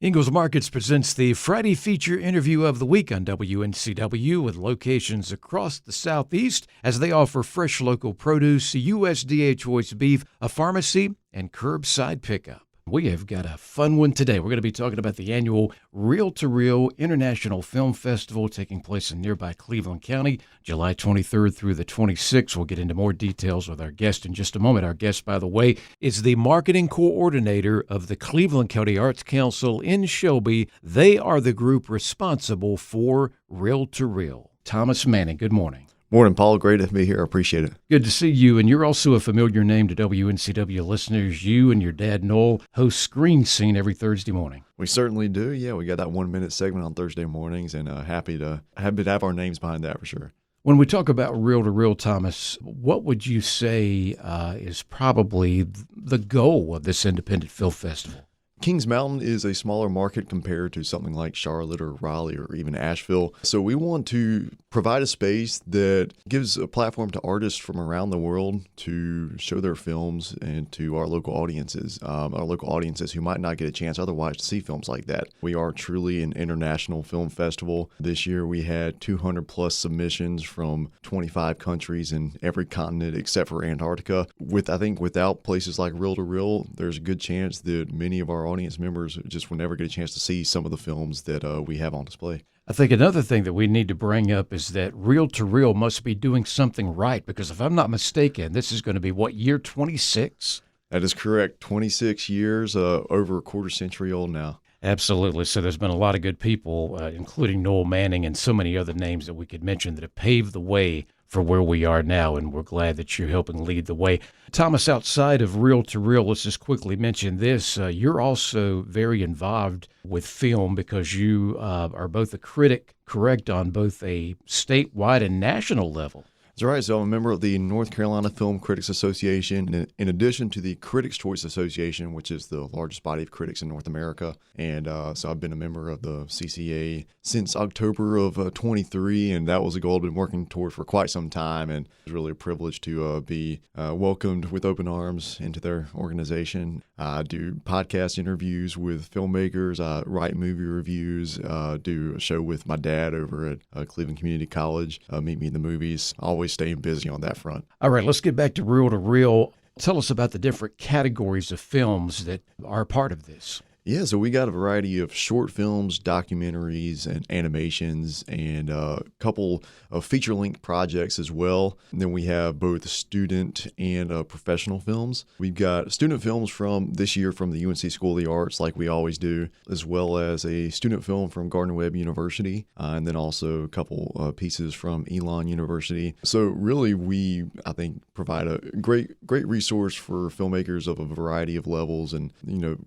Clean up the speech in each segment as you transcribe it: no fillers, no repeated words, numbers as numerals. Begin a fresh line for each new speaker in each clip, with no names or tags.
Ingalls Markets presents the Friday Feature interview of the week on WNCW with locations across the Southeast as they offer fresh local produce, USDA choice beef, a pharmacy, and curbside pickup. We have got a fun one today. We're going to be talking about the annual Reel-to-Reel International Film Festival taking place in nearby Cleveland County, July 23rd through the 26th. We'll get into more details with our guest in just a moment. Our guest, by the way, is the marketing coordinator of the Cleveland County Arts Council in Shelby. They are the group responsible for Reel-to-Reel. Thomas Manning, good morning.
Morning, Paul. Great to be here. I appreciate it.
Good to see you. And you're also a familiar name to WNCW listeners. You and your dad, Noel, host Screen Scene every Thursday morning.
We certainly do. Yeah, we got that 1 minute segment on Thursday mornings, and happy to have our names behind that for sure.
When we talk about Reel-to-Reel, Thomas, what would you say is probably the goal of this independent film festival?
Kings Mountain is a smaller market compared to something like Charlotte or Raleigh or even Asheville. So we want to provide a space that gives a platform to artists from around the world to show their films and to our local audiences who might not get a chance otherwise to see films like that. We are truly an international film festival. This year we had 200 plus submissions from 25 countries in every continent except for Antarctica. Without places like Reel-to-Reel, there's a good chance that many of our audience members just will never get a chance to see some of the films that we have on display.
I think another thing that we need to bring up is that Reel-to-Reel must be doing something right, because if I'm not mistaken, this is going to be, year 26?
That is correct. 26 years, over a quarter century old now.
Absolutely. So there's been a lot of good people, including Noel Manning and so many other names that we could mention that have paved the way for where we are now, and we're glad that you're helping lead the way. Thomas, outside of Reel-to-Reel, let's just quickly mention this. You're also very involved with film because you are both a critic, correct, on both a statewide and national level.
That's right. So I'm a member of the North Carolina Film Critics Association, in addition to the Critics' Choice Association, which is the largest body of critics in North America. And so I've been a member of the CCA since October of 23, and that was a goal I've been working toward for quite some time. And it's really a privilege to be welcomed with open arms into their organization. I do podcast interviews with filmmakers. I write movie reviews, do a show with my dad over at Cleveland Community College, Meet Me in the Movies. Always staying busy on that front.
All right, let's get back to Reel-to-Reel. Tell us about the different categories of films that are part of this.
Yeah, so we got a variety of short films, documentaries, and animations, and a couple of feature-length projects as well. And then we have both student and professional films. We've got student films from this year from the UNC School of the Arts, like we always do, as well as a student film from Gardner-Webb University, and then also a couple pieces from Elon University. So really, I think, provide a great resource for filmmakers of a variety of levels, and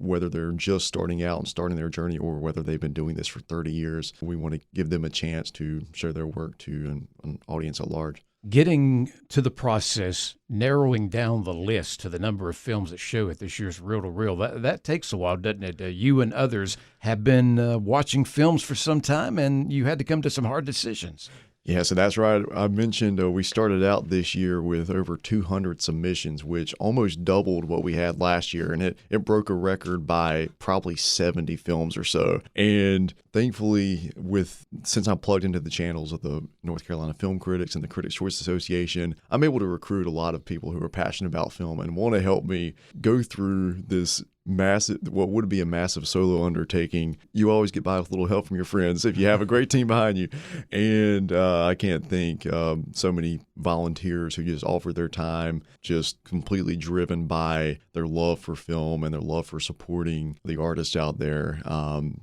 whether they're just starting out and starting their journey or whether they've been doing this for 30 years. We want to give them a chance to share their work to an audience at large.
Getting to the process, narrowing down the list to the number of films that show at this year's Reel-to-Reel, that takes a while, doesn't it? You and others have been watching films for some time, and you had to come to some hard decisions.
Yeah, so that's right. I mentioned we started out this year with over 200 submissions, which almost doubled what we had last year, and it broke a record by probably 70 films or so. And thankfully, since I'm plugged into the channels of the North Carolina Film Critics and the Critics' Choice Association, I'm able to recruit a lot of people who are passionate about film and want to help me go through this what would be a massive solo undertaking. You always get by with a little help from your friends if you have a great team behind you. And I can't thank so many volunteers who just offer their time, just completely driven by their love for film and their love for supporting the artists out there,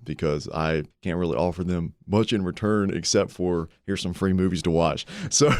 because I can't really offer them much in return except for here's some free movies to watch. So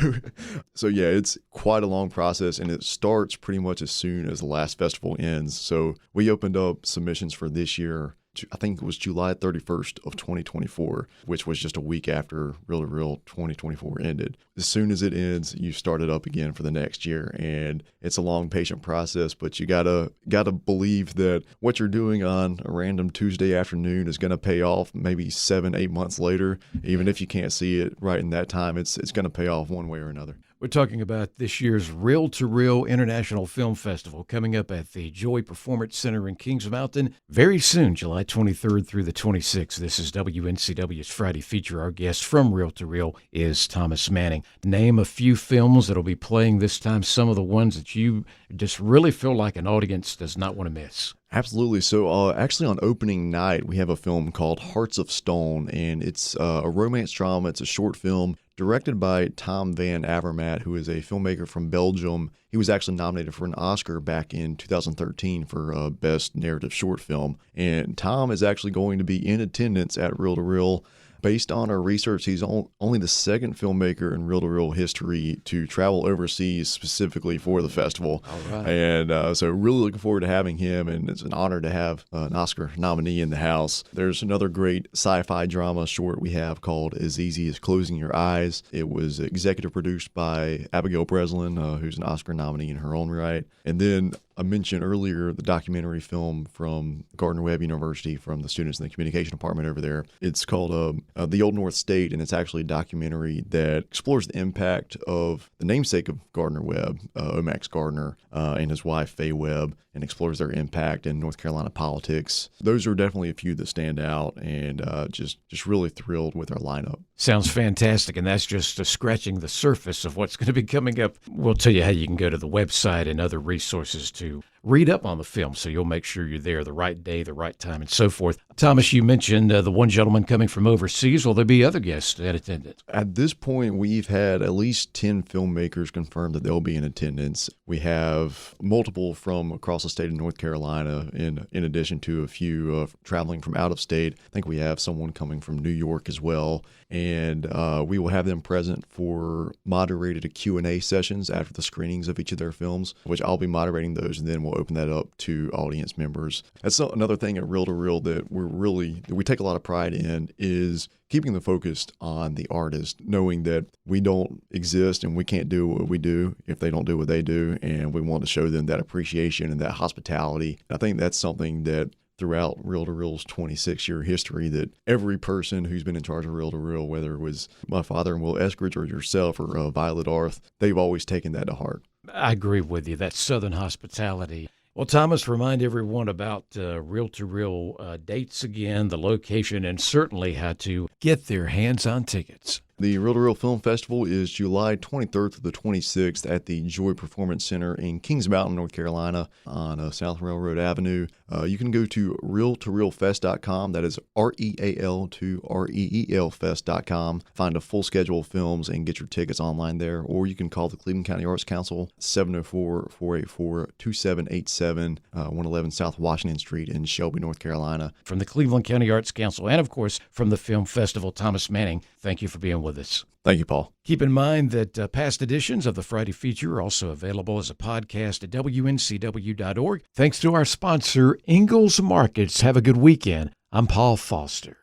yeah, it's quite a long process, and it starts pretty much as soon as the last festival ends. So we opened up submissions for this year I think it was July 31st of 2024, which was just a week after Reel-to-Reel 2024 ended. As soon as it ends, you start it up again for the next year, and it's a long, patient process, but you gotta believe that what you're doing on a random Tuesday afternoon is gonna pay off maybe 7-8 months later. Even if you can't see it right in that time, it's gonna pay off one way or another.
We're talking about this year's Reel to Reel International Film Festival coming up at the Joy Performance Center in Kings Mountain very soon, July 23rd through the 26th. This is WNCW's Friday Feature. Our guest from Reel to Reel is Thomas Manning. Name a few films that'll be playing this time, some of the ones that you just really feel like an audience does not want to miss.
Absolutely. So actually on opening night, we have a film called Hearts of Stone, and it's a romance drama. It's a short film directed by Tom Van Avermaet, who is a filmmaker from Belgium. He was actually nominated for an Oscar back in 2013 for Best Narrative Short Film. And Tom is actually going to be in attendance at Reel to Reel. Based on our research, he's only the second filmmaker in reel-to-reel history to travel overseas specifically for the festival.
All right.
And so really looking forward to having him, and it's an honor to have an Oscar nominee in the house. There's another great sci-fi drama short we have called As Easy as Closing Your Eyes. It was executive produced by Abigail Breslin, who's an Oscar nominee in her own right. And then I mentioned earlier the documentary film from Gardner-Webb University from the students in the communication department over there. It's called The Old North State, and it's actually a documentary that explores the impact of the namesake of Gardner-Webb, Omax Gardner, and his wife, Faye Webb, and explores their impact in North Carolina politics. Those are definitely a few that stand out, and just really thrilled with our lineup.
Sounds fantastic, and that's just scratching the surface of what's going to be coming up. We'll tell you how you can go to the website and other resources to read up on the film, so you'll make sure you're there the right day, the right time, and so forth. Thomas, you mentioned the one gentleman coming from overseas. Will there be other guests in attendance? At
this point, we've had at least 10 filmmakers confirm that they'll be in attendance. We have multiple from across the state of North Carolina, in addition to a few traveling from out of state. I think we have someone coming from New York as well. And we will have them present for moderated Q&A sessions after the screenings of each of their films, which I'll be moderating those, and then we'll open that up to audience members. That's another thing at Reel to Reel that we take a lot of pride in, is keeping the focus on the artist, knowing that we don't exist and we can't do what we do if they don't do what they do, and we want to show them that appreciation and that hospitality. I think that's something that throughout Reel to Reel's 26-year history, that every person who's been in charge of Reel to Reel, whether it was my father and Will Eskridge or yourself or Violet Arth, they've always taken that to heart.
I agree with you. That Southern hospitality. Well, Thomas, remind everyone about Reel to Reel dates again, the location, and certainly how to get their hands on tickets.
The Reel to Reel Film Festival is July 23rd to the 26th at the Joy Performance Center in Kings Mountain, North Carolina on South Railroad Avenue. You can go to reeltoreelfest.com. That is REAL to REELfest.com. Find a full schedule of films and get your tickets online there. Or you can call the Cleveland County Arts Council, 704-484-2787, 111 South Washington Street in Shelby, North Carolina.
From the Cleveland County Arts Council and, of course, from the Film Festival, Thomas Manning, thank you for being with us.
Thank you, Paul.
Keep in mind that past editions of the Friday Feature are also available as a podcast at WNCW.org. Thanks to our sponsor, Ingalls Markets. Have a good weekend. I'm Paul Foster.